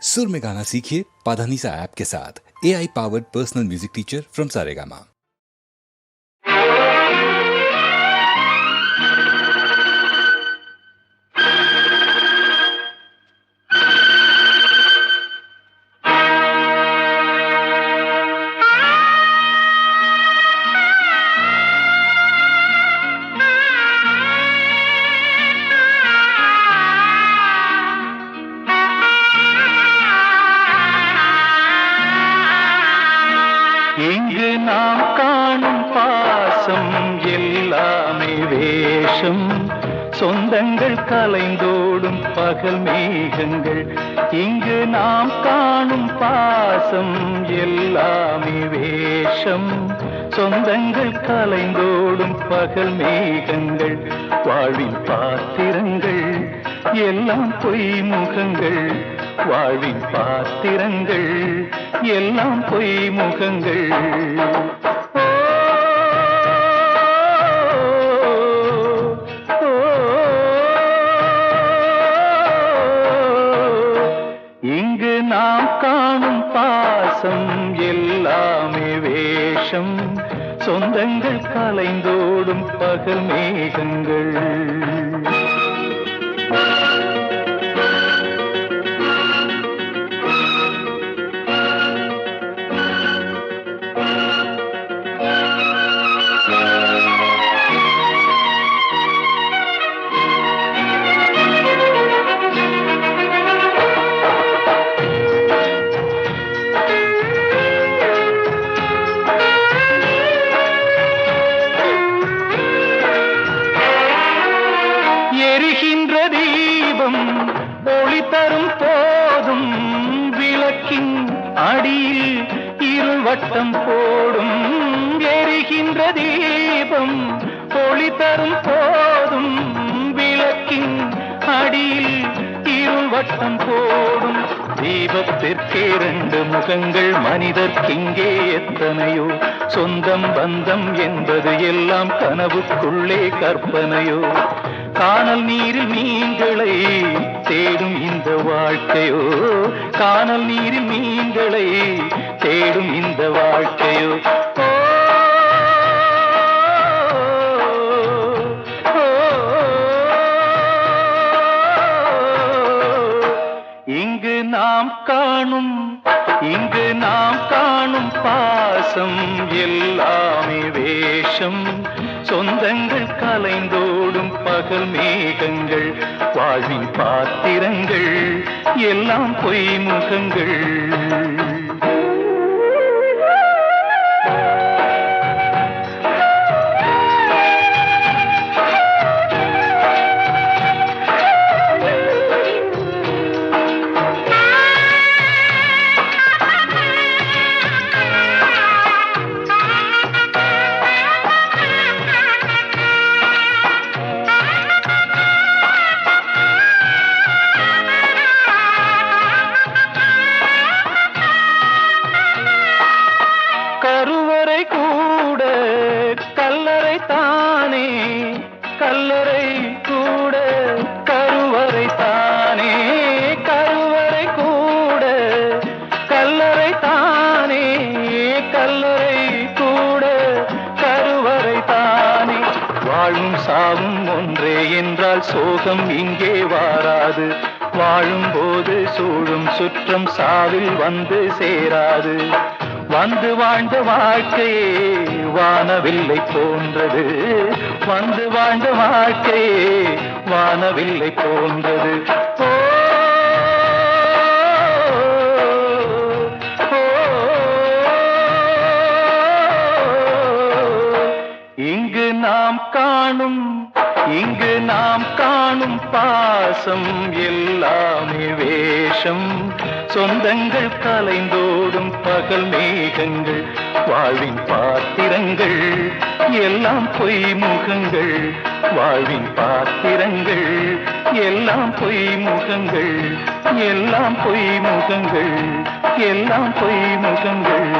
सुर में गाना सीखिए पाधानीसा ऐप के साथ। AI powered personal music teacher from Saregama. இங்கு நாம் காணும் பாசம் எல்லாமே வேஷம், சொந்தங்கள் கலைந்தோடும் பகல் மேகங்கள். இங்கு நாம் காணும் பாசம் எல்லாமே வேஷம், சொந்தங்கள் கலைந்தோடும் பகல் மேகங்கள். வாழ்வின் பாத்திரங்கள் எல்லாம் பொய் முகங்கள், வாழ்வின் பாத்திரங்கள் எல்லாம் பொய் முகங்கள். இங்கு நாம் காணும் பாசம் எல்லாமே வேஷம், சொந்தங்கள் கலைந்தோடும் பகல் மேகங்கள். எரிகின்ற தீபம் ஒளி தரும் போதும், விளக்கின் அடியில் இருள் வட்டம் போடும். எரிகின்ற தீபம் ஒளி தரும் போதும், விளக்கின் அடியில் இருள் வட்டம் போடும். தீபத்திற்கே 2 முகங்கள், மனிதர்க்கிங்கே எத்தனையோ. சொந்தம் பந்தம் என்பது எல்லாம் கனவுக்குள்ளே கற்பனையோ. கானல் நீரில் மீன்களை தேடும் இந்த வாழ்க்கையோ, கானல் நீரில் மீன்களை தேடும் இந்த வாழ்க்கையோ. இங்கு நாம் காணும் பாசம் எல்லாமே வேஷம், சொந்தங்கள் கலைந்தோடும் பகல் மேகங்கள். வாழ்வின் பாத்திரங்கள் எல்லாம் பொய் முகங்கள். கருவறை கூட கல்லறை தானே, கல்லறை கூட கருவறை தானே. கருவறை கூட கல்லறை தானே, கல்லறை கூட கருவறை தானே. வாழும் சாவும் ஒன்றே என்றால் சோகம் இங்கே வாராது. வாழும்போது சூழும் சுற்றம் சாவில் வந்து சேராது. வந்து வாழ்ந்த வாழ்க்கையே வானவில்லை போன்றது, வந்து வாழ்ந்த வாழ்க்கையே வானவில்லை போன்றது. இங்கு நாம் காணும் பாசம் எல்லாமே வேஷம், சொந்தங்கள் கலைந்தோடும் பகல் மேகங்கள். வாழ்வின் பாத்திரங்கள் எல்லாம் பொய் முகங்கள், வாழ்வின் பாத்திரங்கள் எல்லாம் பொய் முகங்கள், எல்லாம் பொய் முகங்கள், எல்லாம் பொய் முகங்கள்.